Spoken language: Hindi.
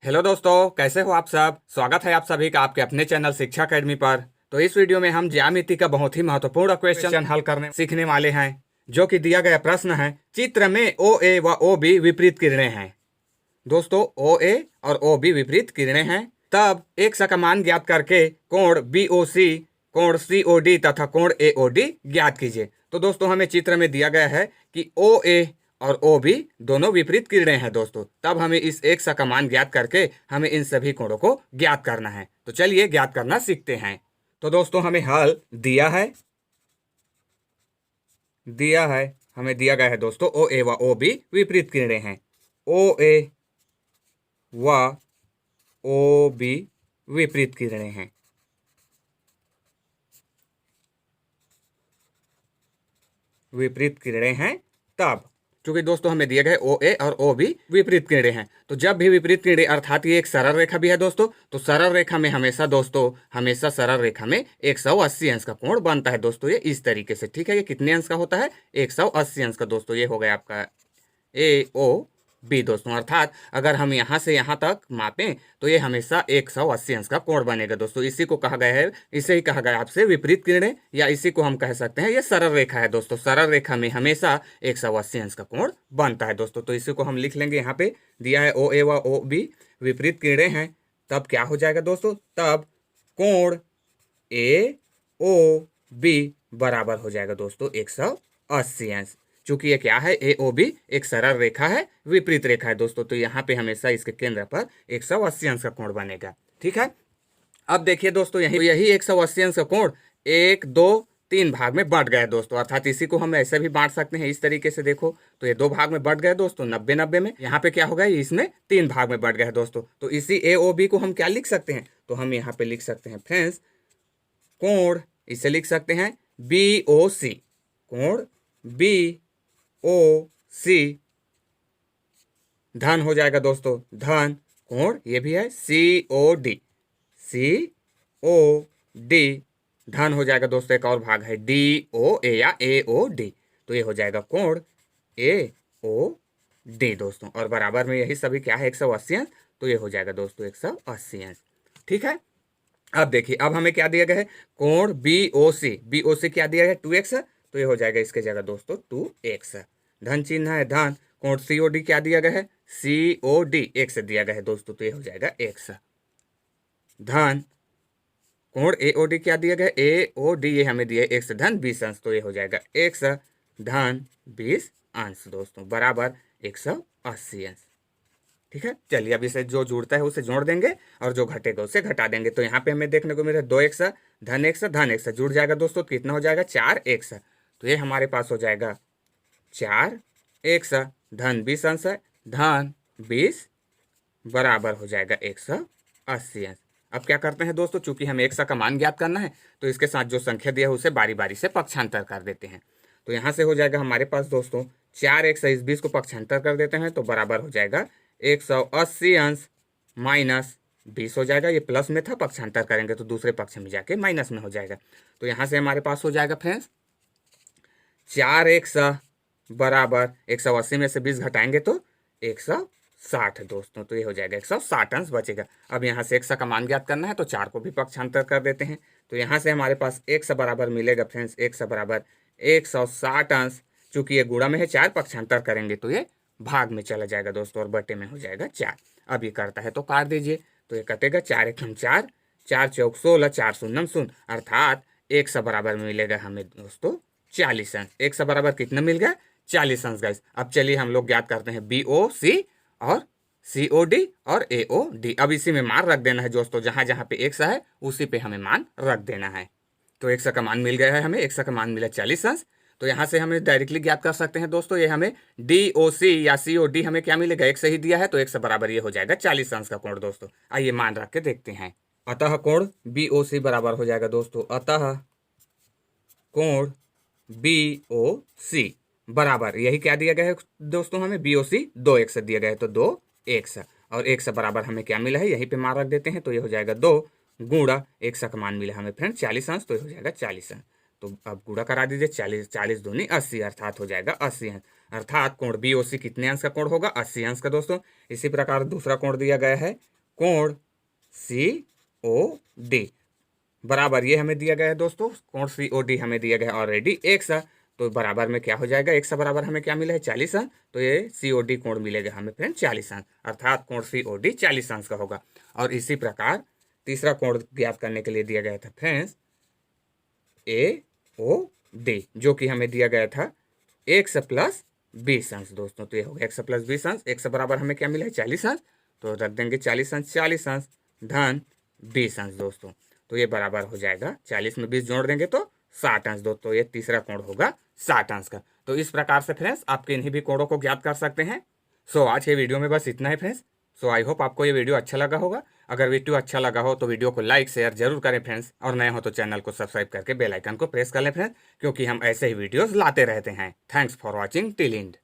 हेलो दोस्तों, कैसे हो आप सब। स्वागत है आप सभी का आपके अपने चैनल शिक्षा अकेडमी पर। तो इस वीडियो में हम ज्यामिति का बहुत ही महत्वपूर्ण क्वेश्चन हल करने सीखने वाले हैं, जो कि दिया गया प्रश्न है। चित्र में ओ ए व ओ बी विपरीत किरणें हैं। दोस्तों, ओ ए और ओ बी विपरीत किरणें हैं, तब एक सा का मान ज्ञात करके कोण बी ओ सी, कोण सी ओ डी तथा कोण ए ओ डी ज्ञात कीजिए। तो दोस्तों, हमें चित्र में दिया गया है कि ओ ए और ओ बी दोनों विपरीत किरणें हैं। दोस्तों, तब हमें इस एक सा का मान ज्ञात करके हमें इन सभी कोणों को ज्ञात करना है। तो चलिए ज्ञात करना सीखते हैं। तो दोस्तों, हमें हल दिया है हमें दिया गया है दोस्तों, ओ ए व ओ बी विपरीत किरणें हैं। ओ ए व ओ बी विपरीत किरणें हैं। विपरीत किरणें हैं तब, क्योंकि दोस्तों हमें दिया गया है ओ ए और ओ बी विपरीत किरणें हैं, तो जब भी विपरीत किरणें अर्थात ये एक सरल रेखा भी है दोस्तों, तो सरल रेखा में हमेशा सरल रेखा में 180 अंश का कोण बनता है दोस्तों। ये इस तरीके से, ठीक है। ये कितने अंश का होता है? 180 अंश का दोस्तों। ये हो गया आपका ए ओ बी दोस्तों। अर्थात अगर हम यहाँ से यहाँ तक मापें तो ये हमेशा 180 अंश का कोण बनेगा दोस्तों। इसी को कहा गया है, इसे ही कहा गया आपसे विपरीत किरणें, या इसी को हम कह सकते हैं ये सरल रेखा है दोस्तों। सरल रेखा में हमेशा 180 अंश का कोण बनता है दोस्तों। तो इसी को हम लिख लेंगे। यहाँ पे दिया है ओ ए व ओ बी विपरीत किरणें हैं, तब क्या हो जाएगा दोस्तों? तब कोण ए ओ बी बराबर हो जाएगा दोस्तों 180 अंश। चूंकि ये क्या है, ए ओ बी एक सरल रेखा है, विपरीत रेखा है दोस्तों, तो यहाँ पे हमेशा इसके केंद्र पर 180 अंश का कोण बनेगा। ठीक है। अब देखिए दोस्तों, यही 180 अंश का कोण 1, 2, 3 भाग में बढ़ गया है दोस्तों। अर्थात इसी को हम ऐसे भी बांट सकते हैं, इस तरीके से देखो तो ये 2 भाग में बढ़ गया दोस्तों, 90 90 में। यहाँ पे क्या हो गया, इसमें 3 भाग में बढ़ गया है दोस्तों। तो इसी ए ओ बी को हम क्या लिख सकते हैं? तो हम यहाँ पे लिख सकते हैं फ्रेंड्स, कोण, इसे लिख सकते हैं बी ओ सी। कोण बी ओ सी धन हो जाएगा दोस्तों, धन कोण ये भी है सी ओ डी। सी ओ डी धन हो जाएगा दोस्तों। एक और भाग है डी ओ ए या ए ओ डी, तो ये हो जाएगा कोण ए ओ डी दोस्तों। और बराबर में यही सभी क्या है, 180 अंश, तो ये हो जाएगा दोस्तों 180 अंश। ठीक है। अब देखिए, अब हमें क्या दिया गया है, कोण बी ओ सी क्या दिया है, 2x, तो ये हो जाएगा इसके जगह दोस्तों 2x। धन चिन्ह है धन। कोण सी ओ डी क्या दिया गया है, सी ओ डी x दिया गया है दोस्तों, तो ये हो जाएगा x। धन कोण ए ओ डी क्या दिया गया, ए ओ डी ये हमें दिया है x धन 20 अंश, तो ये हो जाएगा x धन 20 अंश दोस्तों, बराबर 180 अंश। ठीक है। चलिए, अब इसे जो जुड़ता है उसे जोड़ देंगे और जो घटेगा उसे घटा देंगे। तो यहाँ पे हमें देखने को मिला 2x धन x जुड़ जाएगा दोस्तों, कितना हो जाएगा, 4x। तो ये हमारे पास हो जाएगा 4x धन 20 अंश है, धन 20 बराबर हो जाएगा 180 अंश। अब क्या करते हैं दोस्तों, चूंकि हमें एक का मान ज्ञात करना है, तो इसके साथ जो संख्या दिया है उसे बारी बारी से पक्षांतर कर देते हैं। तो यहाँ से हो जाएगा हमारे पास दोस्तों 4x, इस 20 को पक्षांतर कर देते हैं, तो बराबर हो जाएगा 180 अंश माइनस 20 हो जाएगा। ये प्लस में था, पक्षांतर करेंगे तो दूसरे पक्ष में जाके माइनस में हो जाएगा। तो यहाँ से हमारे पास हो जाएगा फ्रेंड्स 4x बराबर 180 में से 20 घटाएंगे तो 160 दोस्तों, तो ये हो जाएगा 160 अंश बचेगा। अब यहाँ से x का मान ज्ञात करना है, तो 4 को भी पक्षांतर कर देते हैं। तो यहाँ से हमारे पास x बराबर मिलेगा फ्रेंड्स, x बराबर 160 अंश। चूंकि ये गुणा में है, 4 पक्षांतर करेंगे तो ये भाग में चला जाएगा दोस्तों, और बटे में हो जाएगा 4। अब ये करता है तो काट दीजिए, तो ये कटेगा 4 एकम 4, 4 चौक 16, 4 शून्यम 0, अर्थात 1 बराबर मिलेगा हमें दोस्तों 40 अंश। 1 बराबर कितना मिल गया, 40 अंश गाइस। अब चलिए हम लोग ज्ञात करते हैं बी ओ सी और सी ओ डी और ए ओ डी। अब इसी में मान रख देना है दोस्तों, जहां जहां पे 1 है उसी पे हमें मान रख देना है। तो 1 का मान मिल गया है हमें, 1 का मान मिला 40 अंश। तो यहाँ से हमें डायरेक्टली ज्ञात कर सकते हैं दोस्तों, ये हमें डी ओ सी या सी ओ डी हमें क्या मिलेगा, 1 ही दिया है, तो 1 बराबर ये हो जाएगा 40 अंश का कोण दोस्तों। आइए मान रख के देखते हैं। अतः कोण बी ओ सी बराबर हो जाएगा दोस्तों, अतः कोण बी ओ सी बराबर, यही क्या दिया गया है दोस्तों, हमें बी ओ सी 2x दिया गया है, तो 2x, और 1 बार हमें क्या मिला है, यहीं पे मान रख देते हैं, तो ये हो जाएगा 2 गुणा 1 का मान मिला हमें फ्रेंड 40 अंश, तो ये हो जाएगा 40 अंश। तो अब गुणा करा दीजिए, 40 40 दूनी 80, अर्थात हो जाएगा 80 अंश। अर्थात कोण बी ओ सी कितने अंश का कोण होगा, 80 अंश का दोस्तों। इसी प्रकार दूसरा कोण दिया गया है कोण COD बराबर ये हमें दिया गया है दोस्तों, कोण COD हमें दिया गया है ऑलरेडी x है, तो बराबर में क्या हो जाएगा, x बराबर हमें क्या मिला है 40 अंश, तो ये COD कोण मिलेगा हमें फ्रेंड 40 अंश, अर्थात कोण COD 40 अंश का होगा। और इसी प्रकार तीसरा कोण ज्ञात करने के लिए दिया गया था फ्रेंड्स AOD, जो कि हमें दिया गया था x प्लस 20 अंश दोस्तों, तो ये होगा x प्लस 20 अंश, x बराबर हमें क्या मिला है 40 अंश, तो रख देंगे 40 अंश 40 अंश धन 20 अंश दोस्तों, तो ये बराबर हो जाएगा 40 में 20 जोड़ देंगे तो 60 अंश दोस्तों, ये तीसरा कोण होगा 60 अंश का। तो इस प्रकार से फ्रेंड्स आपके इन्हीं भी कोणों को ज्ञात कर सकते हैं। सो आज के वीडियो में बस इतना ही फ्रेंड्स। सो आई होप आपको ये वीडियो अच्छा लगा होगा। अगर वीडियो अच्छा लगा हो तो वीडियो को लाइक शेयर जरूर करें फ्रेंड्स, और नए हो तो चैनल को सब्सक्राइब करके बेल आइकन को प्रेस कर लें फ्रेंड्स, क्योंकि हम ऐसे ही वीडियोस लाते रहते हैं। Thanks for watching till and.